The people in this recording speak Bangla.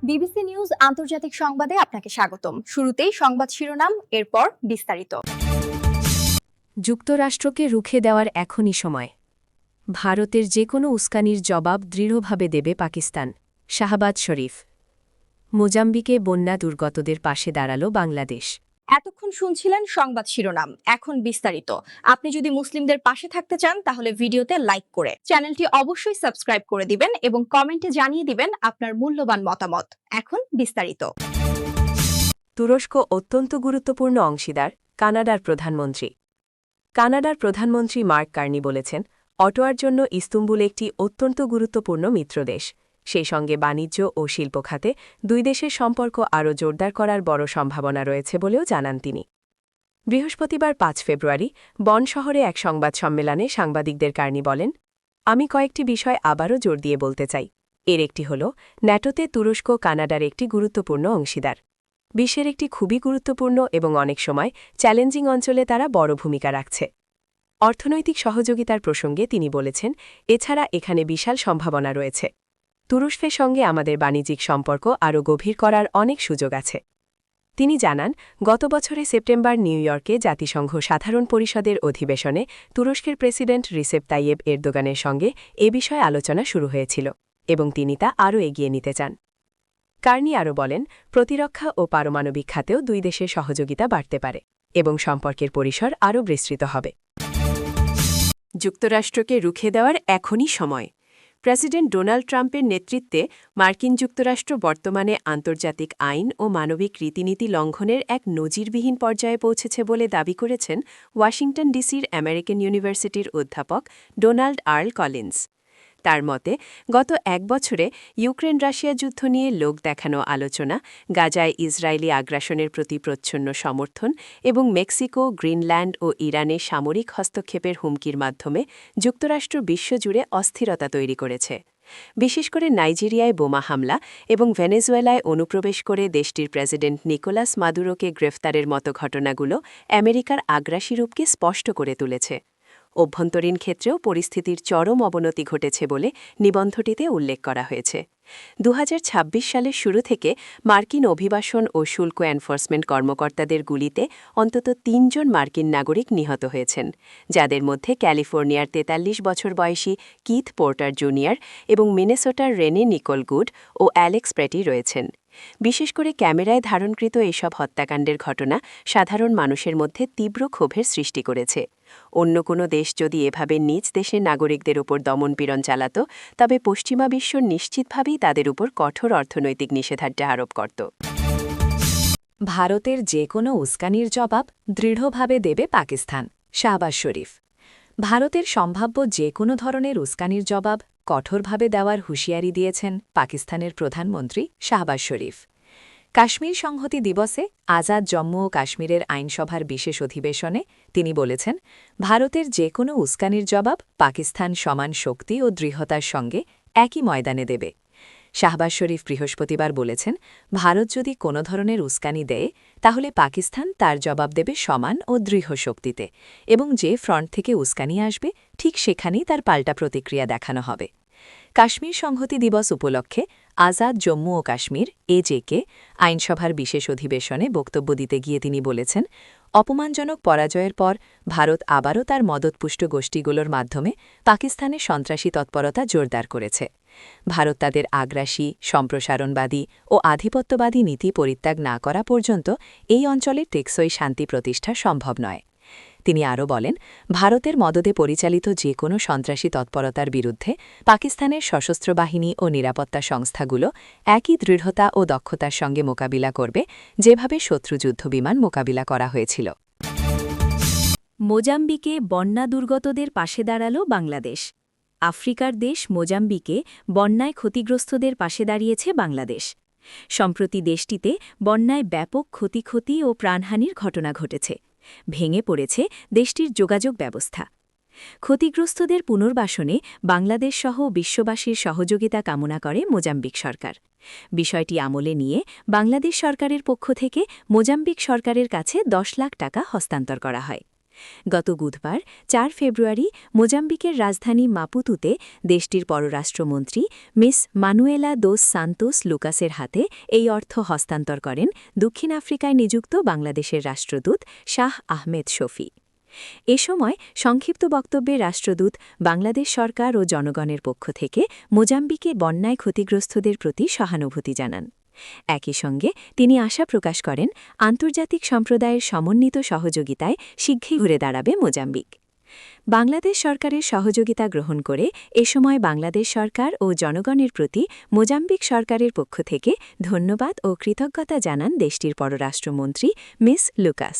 বিবিসি নিউজ আন্তর্জাতিক সংবাদে আপনাকে স্বাগতম। শুরুতেই সংবাদ শিরোনাম, এরপর বিস্তারিত। যুক্তরাষ্ট্রকে রুখে দেওয়ার এখনই সময়। ভারতের যে কোনো উস্কানির জবাব দৃঢ়ভাবে দেবে পাকিস্তান। শাহবাজ শরীফ। মোজাম্বিকে বন্যা দুর্গতদের পাশে দাঁড়ালো বাংলাদেশ। এতক্ষণ শুনছিলেন সংবাদ শিরোনাম, এখন বিস্তারিত। আপনি যদি মুসলিমদের পাশে থাকতে চান তাহলে ভিডিওতে লাইক করে চ্যানেলটি অবশ্যই সাবস্ক্রাইব করে দিবেন এবং কমেন্টে জানিয়ে দিবেন আপনার মূল্যবান মতামত। এখন বিস্তারিত। তুরস্ক অত্যন্ত গুরুত্বপূর্ণ অংশীদার, কানাডার প্রধানমন্ত্রী। কানাডার প্রধানমন্ত্রী মার্ক কার্নি বলেছেন, অটোয়ার জন্য ইস্তাম্বুল একটি অত্যন্ত গুরুত্বপূর্ণ মিত্রদেশ। সেই সঙ্গে বাণিজ্য ও শিল্প খাতে দুই দেশের সম্পর্ক আরও জোরদার করার বড় সম্ভাবনা রয়েছে বলেও জানান তিনি। বৃহস্পতিবার ৫ ফেব্রুয়ারি বন শহরে এক সংবাদ সম্মেলনে সাংবাদিকদের কার্নি বলেন, আমি কয়েকটি বিষয় আবারও জোর দিয়ে বলতে চাই। এর একটি হল, ন্যাটোতে তুরস্ক কানাডার একটি গুরুত্বপূর্ণ অংশীদার। বিশ্বের একটি খুবই গুরুত্বপূর্ণ এবং অনেক সময় চ্যালেঞ্জিং অঞ্চলে তারা বড় ভূমিকা রাখছে। অর্থনৈতিক সহযোগিতার প্রসঙ্গে তিনি বলেছেন, এছাড়া এখানে বিশাল সম্ভাবনা রয়েছে। তুরস্কের সঙ্গে আমাদের বাণিজ্যিক সম্পর্ক আরও গভীর করার অনেক সুযোগ আছে। তিনি জানান, গত বছরে সেপ্টেম্বর নিউ ইয়র্কে জাতিসংঘ সাধারণ পরিষদের অধিবেশনে তুরস্কের প্রেসিডেন্ট রিসেপ তাইয়েব এরদোগানের সঙ্গে এ বিষয়ে আলোচনা শুরু হয়েছিল এবং তিনি তা আরও এগিয়ে নিতে চান। কার্নি আরও বলেন, প্রতিরক্ষা ও পারমাণবিক খাতেও দুই দেশের সহযোগিতা বাড়তে পারে এবং সম্পর্কের পরিসর আরও বিস্তৃত হবে। যুক্তরাষ্ট্রকে রুখে দেওয়ার এখনই সময়। প্রেসিডেন্ট ডোনাল্ড ট্রাম্পের নেতৃত্বে মার্কিন যুক্তরাষ্ট্র বর্তমানে আন্তর্জাতিক আইন ও মানবিক রীতিনীতি লঙ্ঘনের এক নজিরবিহীন পর্যায়ে পৌঁছেছে বলে দাবি করেছেন ওয়াশিংটন ডিসির আমেরিকান ইউনিভার্সিটির অধ্যাপক ডোনাল্ড আর্ল কলিন্স। তার মতে, গত এক বছরে ইউক্রেন রাশিয়া যুদ্ধ নিয়ে লোক দেখানো আলোচনা, গাজায় ইসরায়েলি আগ্রাসনের প্রতি প্রচ্ছন্ন সমর্থন এবং মেক্সিকো, গ্রিনল্যান্ড ও ইরানে সামরিক হস্তক্ষেপের হুমকির মাধ্যমে যুক্তরাষ্ট্র বিশ্বজুড়ে অস্থিরতা তৈরি করেছে। বিশেষ করে নাইজেরিয়ায় বোমা হামলা এবং ভেনেজুয়েলায় অনুপ্রবেশ করে দেশটির প্রেসিডেন্ট নিকোলাস মাদুরোকে গ্রেফতারের মতো ঘটনাগুলো আমেরিকার আগ্রাসী রূপকে স্পষ্ট করে তুলেছে। অভ্যন্তরীণ ক্ষেত্রেও পরিস্থিতির চরম অবনতি ঘটেছে বলে নিবন্ধটিতে উল্লেখ করা হয়েছে। ২০২৬ সালের শুরু থেকে মার্কিন অভিবাসন ও শুল্ক এনফোর্সমেন্ট কর্মকর্তাদের গুলিতে অন্তত ৩ জন মার্কিন নাগরিক নিহত হয়েছেন, যাদের মধ্যে ক্যালিফোর্নিয়ার ৪৩ বছর বয়সী কিথ পোর্টার জুনিয়র এবং মিনেসোটার রেনে নিকোল গুড ও অ্যালেক্স প্রেটি রয়েছেন। বিশেষ করে ক্যামেরায় ধারণকৃত এসব হত্যাকাণ্ডের ঘটনা সাধারণ মানুষের মধ্যে তীব্র ক্ষোভের সৃষ্টি করেছে। অন্য কোনো দেশ যদি এভাবে নিজ দেশের নাগরিকদের উপর দমনপীড়ন চালাত, তবে পশ্চিমা বিশ্ব নিশ্চিতভাবেই তাদের উপর কঠোর অর্থনৈতিক নিষেধাজ্ঞা আরোপ করত। ভারতের যে কোনো উস্কানির জবাব দৃঢ়ভাবে দেবে পাকিস্তান। শাহবাজ শরীফ। ভারতের সম্ভাব্য যে কোনো ধরনের উস্কানির জবাব কঠোরভাবে দেওয়ার হুঁশিয়ারি দিয়েছেন পাকিস্তানের প্রধানমন্ত্রী শাহবাজ শরীফ। কাশ্মীর সংহতি দিবসে আজাদ জম্মু ও কাশ্মীরের আইনসভার বিশেষ অধিবেশনে তিনি বলেছেন, ভারতের যে কোনো উস্কানির জবাব পাকিস্তান সমান শক্তি ও দৃঢ়তার সঙ্গে একই ময়দানে দেবে। শাহবাজ শরীফ বৃহস্পতিবার বলেছেন, ভারত যদি কোনো ধরনের উস্কানি দেয় তাহলে পাকিস্তান তার জবাব দেবে সমান ও দৃঢ় শক্তিতে, এবং যে ফ্রন্ট থেকে উস্কানি আসবে ঠিক সেখানেই তার পাল্টা প্রতিক্রিয়া দেখানো হবে। কাশ্মীর সংহতি দিবস উপলক্ষে আজাদ জম্মু ও কাশ্মীর এজেকে আইনসভার বিশেষ অধিবেশনে বক্তব্য দিতে গিয়ে তিনি বলেছেন, অপমানজনক পরাজয়ের পর ভারত আবারও তার মদতপুষ্ট গোষ্ঠীগুলোর মাধ্যমে পাকিস্তানের সন্ত্রাসী তৎপরতা জোরদার করেছে। ভারত তাদের আগ্রাসী, সম্প্রসারণবাদী ও আধিপত্যবাদী নীতি পরিত্যাগ না করা পর্যন্ত এই অঞ্চলের টেকসই শান্তি প্রতিষ্ঠা সম্ভব নয়। তিনি আরও বলেন, ভারতের মদদে পরিচালিত যে কোনো সন্ত্রাসী তৎপরতার বিরুদ্ধে পাকিস্তানের সশস্ত্র বাহিনী ও নিরাপত্তা সংস্থাগুলো একই দৃঢ়তা ও দক্ষতার সঙ্গে মোকাবিলা করবে যেভাবে শত্রু যুদ্ধবিমান মোকাবিলা করা হয়েছিল। মোজাম্বিকে বন্যা দুর্গতদের পাশে দাঁড়াল বাংলাদেশ। আফ্রিকার দেশ মোজাম্বিকে বন্যায় ক্ষতিগ্রস্তদের পাশে দাঁড়িয়েছে বাংলাদেশ। সম্প্রতি দেশটিতে বন্যায় ব্যাপক ক্ষতি ও প্রাণহানির ঘটনা ঘটেছে। ভেঙে পড়েছে দেশটির যোগাযোগ ব্যবস্থা। ক্ষতিগ্রস্তদের পুনর্বাসনে বাংলাদেশসহ বিশ্ববাসীর সহযোগিতা কামনা করে মোজাম্বিক সরকার। বিষয়টি আমলে নিয়ে বাংলাদেশ সরকারের পক্ষ থেকে মোজাম্বিক সরকারের কাছে ১০ লাখ টাকা হস্তান্তর করা হয়। গত বুধবার ৪ ফেব্রুয়ারি মোজাম্বিকের রাজধানী মাপুতুতে দেশটির পররাষ্ট্রমন্ত্রী মিস মানুয়েলা দোস সান্তোস লুকাসের হাতে এই অর্থ হস্তান্তর করেন দক্ষিণ আফ্রিকায় নিযুক্ত বাংলাদেশের রাষ্ট্রদূত শাহ আহমেদ শফী। এ সময় সংক্ষিপ্ত বক্তব্যে রাষ্ট্রদূত বাংলাদেশ সরকার ও জনগণের পক্ষ থেকে মোজাম্বিকে বন্যায় ক্ষতিগ্রস্তদের প্রতি সহানুভূতি জানান। একই সঙ্গে তিনি আশা প্রকাশ করেন আন্তর্জাতিক সম্প্রদায়ের সমন্বিত সহযোগিতায় শীঘ্রই ঘুরে দাঁড়াবে মোজাম্বিক। বাংলাদেশ সরকারের সহযোগিতা গ্রহণ করে এ সময় বাংলাদেশ সরকার ও জনগণের প্রতি মোজাম্বিক সরকারের পক্ষ থেকে ধন্যবাদ ও কৃতজ্ঞতা জানান দেশটির পররাষ্ট্রমন্ত্রী মিস লুকাস।